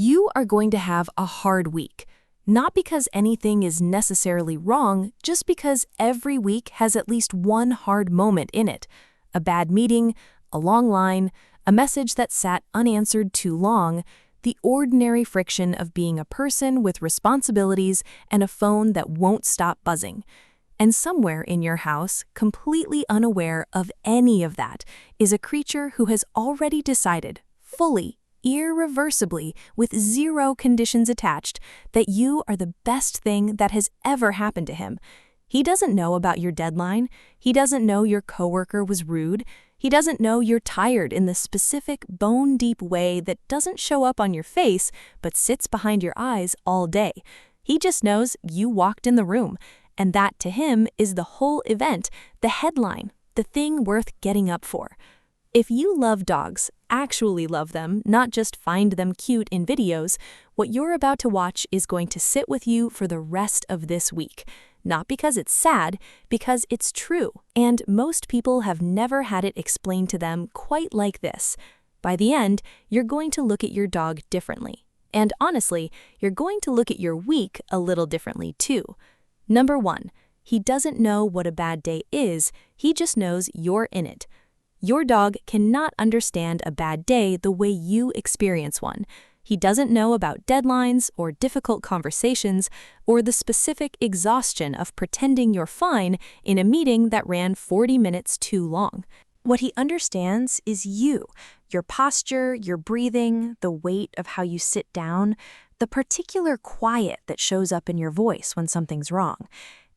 You are going to have a hard week. Not because anything is necessarily wrong, just because every week has at least one hard moment in it. A bad meeting, a long line, a message that sat unanswered too long, the ordinary friction of being a person with responsibilities and a phone that won't stop buzzing. And somewhere in your house, completely unaware of any of that, is a creature who has already decided, fully, irreversibly, with zero conditions attached, that you are the best thing that has ever happened to him. He doesn't know about your deadline. He doesn't know your coworker was rude. He doesn't know you're tired in the specific bone-deep way that doesn't show up on your face but sits behind your eyes all day. He just knows you walked in the room, and that to him is the whole event, the headline, the thing worth getting up for. If you love dogs, actually love them, not just find them cute in videos, what you're about to watch is going to sit with you for the rest of this week. Not because it's sad, because it's true, and most people have never had it explained to them quite like this. By the end, you're going to look at your dog differently. And honestly, you're going to look at your week a little differently too. Number 1, he doesn't know what a bad day is, he just knows you're in it. Your dog cannot understand a bad day the way you experience one. He doesn't know about deadlines or difficult conversations or the specific exhaustion of pretending you're fine in a meeting that ran 40 minutes too long. What he understands is you, your posture, your breathing, the weight of how you sit down, the particular quiet that shows up in your voice when something's wrong.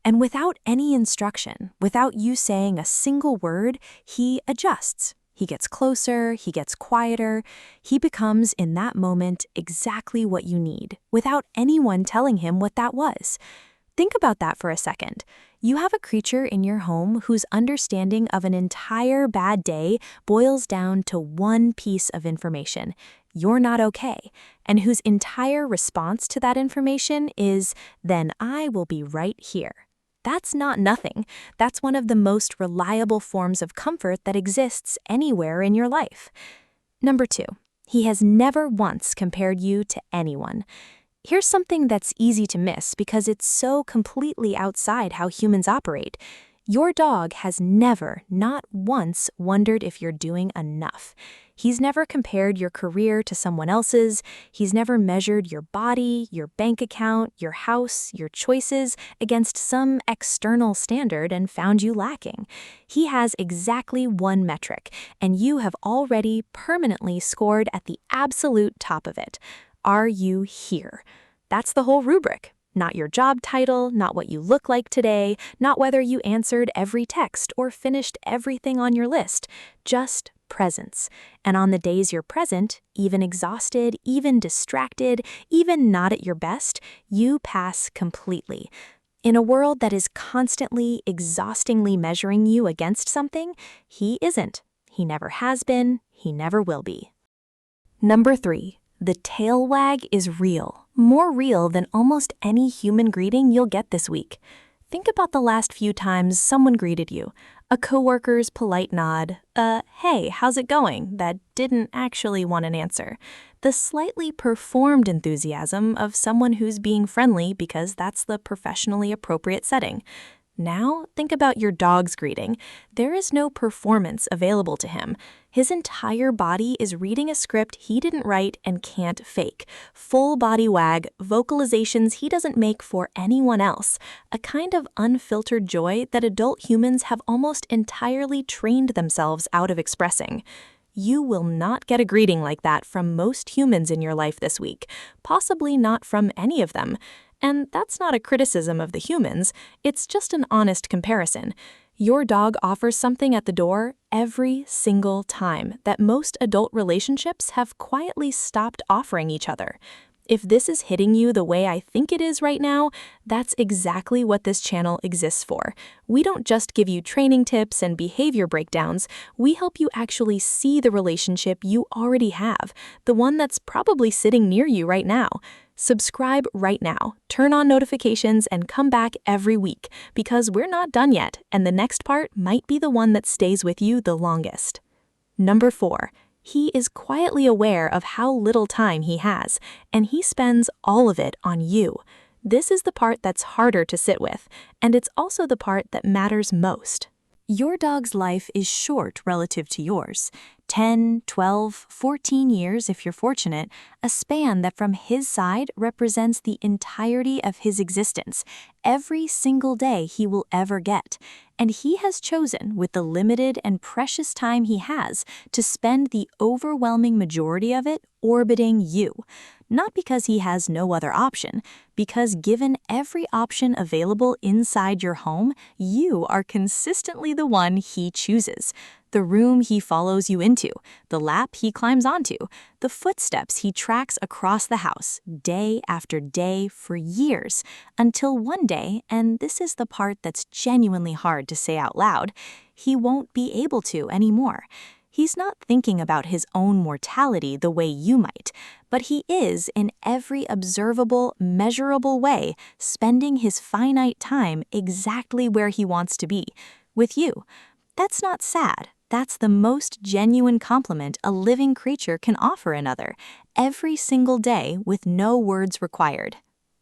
And without any instruction, without you saying a single word, he adjusts. He gets closer, he gets quieter, he becomes in that moment exactly what you need, without anyone telling him what that was. Think about that for a second. You have a creature in your home whose understanding of an entire bad day boils down to one piece of information. You're not okay, and whose entire response to that information is, then I will be right here. That's not nothing. That's one of the most reliable forms of comfort that exists anywhere in your life. Number 2, he has never once compared you to anyone. Here's something that's easy to miss because it's so completely outside how humans operate. Your dog has never, not once, wondered if you're doing enough. He's never compared your career to someone else's. He's never measured your body, your bank account, your house, your choices against some external standard and found you lacking. He has exactly one metric, and you have already permanently scored at the absolute top of it. Are you here? That's the whole rubric. Not your job title, not what you look like today, not whether you answered every text or finished everything on your list, just presence. And on the days you're present, even exhausted, even distracted, even not at your best, you pass completely. In a world that is constantly, exhaustingly measuring you against something, he isn't. He never has been, he never will be. Number 3. The tail wag is real, more real than almost any human greeting you'll get this week. Think about the last few times someone greeted you. A coworker's polite nod, hey, how's it going, that didn't actually want an answer. The slightly performed enthusiasm of someone who's being friendly because that's the professionally appropriate setting. Now, think about your dog's greeting. There is no performance available to him. His entire body is reading a script he didn't write and can't fake. Full body wag, vocalizations he doesn't make for anyone else. A kind of unfiltered joy that adult humans have almost entirely trained themselves out of expressing. You will not get a greeting like that from most humans in your life this week, possibly not from any of them. And that's not a criticism of the humans, it's just an honest comparison. Your dog offers something at the door every single time that most adult relationships have quietly stopped offering each other. If this is hitting you the way I think it is right now, that's exactly what this channel exists for. We don't just give you training tips and behavior breakdowns, we help you actually see the relationship you already have, the one that's probably sitting near you right now. Subscribe right now, turn on notifications, and come back every week, because we're not done yet, and the next part might be the one that stays with you the longest. Number 4. He is quietly aware of how little time he has, and he spends all of it on you. This is the part that's harder to sit with, and it's also the part that matters most. Your dog's life is short relative to yours. 10, 12, 14 years if you're fortunate, a span that from his side represents the entirety of his existence, every single day he will ever get. And he has chosen, with the limited and precious time he has, to spend the overwhelming majority of it orbiting you. Not because he has no other option, because given every option available inside your home, you are consistently the one he chooses. The room he follows you into, the lap he climbs onto, the footsteps he tracks across the house, day after day for years, until one day, and this is the part that's genuinely hard to say out loud, he won't be able to anymore. He's not thinking about his own mortality the way you might, but he is, in every observable, measurable way, spending his finite time exactly where he wants to be, with you. That's not sad. That's the most genuine compliment a living creature can offer another, every single day with no words required.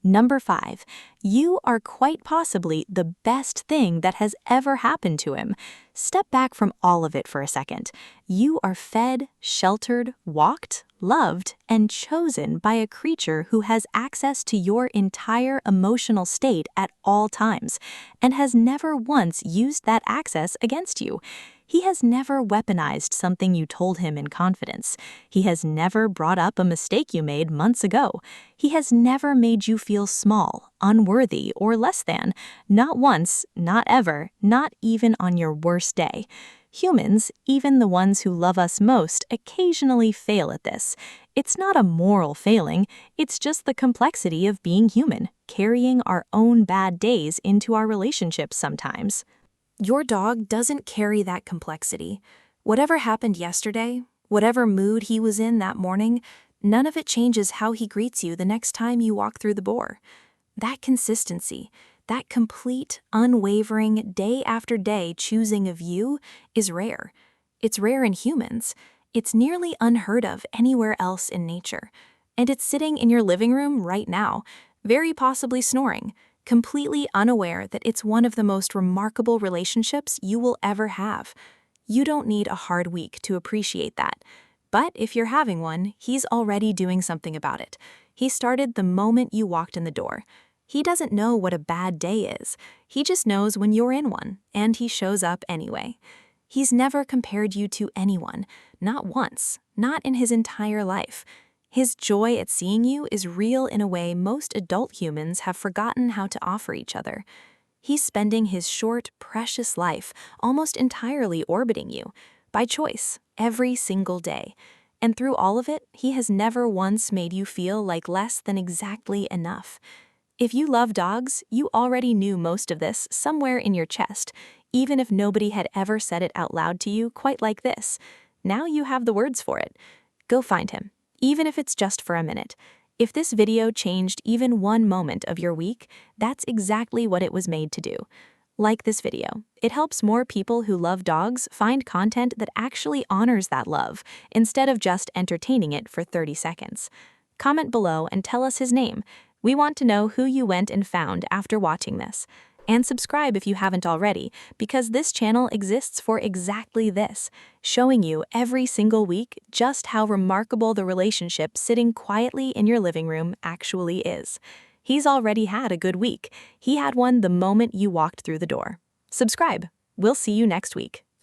Number 5, you are quite possibly the best thing that has ever happened to him. Step back from all of it for a second. You are fed, sheltered, walked, loved, and chosen by a creature who has access to your entire emotional state at all times, and has never once used that access against you. He has never weaponized something you told him in confidence. He has never brought up a mistake you made months ago. He has never made you feel small, unworthy, or less than. Not once, not ever, not even on your worst day. Humans, even the ones who love us most, occasionally fail at this. It's not a moral failing, it's just the complexity of being human, carrying our own bad days into our relationships sometimes. Your dog doesn't carry that complexity. Whatever happened yesterday, whatever mood he was in that morning, none of it changes how he greets you the next time you walk through the door. That consistency, that complete, unwavering, day after day choosing of you is rare. It's rare in humans. It's nearly unheard of anywhere else in nature. And it's sitting in your living room right now, very possibly snoring, completely unaware that it's one of the most remarkable relationships you will ever have. You don't need a hard week to appreciate that. But if you're having one, he's already doing something about it. He started the moment you walked in the door. He doesn't know what a bad day is. He just knows when you're in one, and he shows up anyway. He's never compared you to anyone, not once, not in his entire life. His joy at seeing you is real in a way most adult humans have forgotten how to offer each other. He's spending his short, precious life almost entirely orbiting you, by choice, every single day. And through all of it, he has never once made you feel like less than exactly enough. If you love dogs, you already knew most of this somewhere in your chest, even if nobody had ever said it out loud to you quite like this. Now you have the words for it. Go find him, even if it's just for a minute. If this video changed even one moment of your week, that's exactly what it was made to do. Like this video. It helps more people who love dogs find content that actually honors that love, instead of just entertaining it for 30 seconds. Comment below and tell us his name. We want to know who you went and found after watching this. And subscribe if you haven't already, because this channel exists for exactly this, showing you every single week just how remarkable the relationship sitting quietly in your living room actually is. He's already had a good week. He had one the moment you walked through the door. Subscribe. We'll see you next week.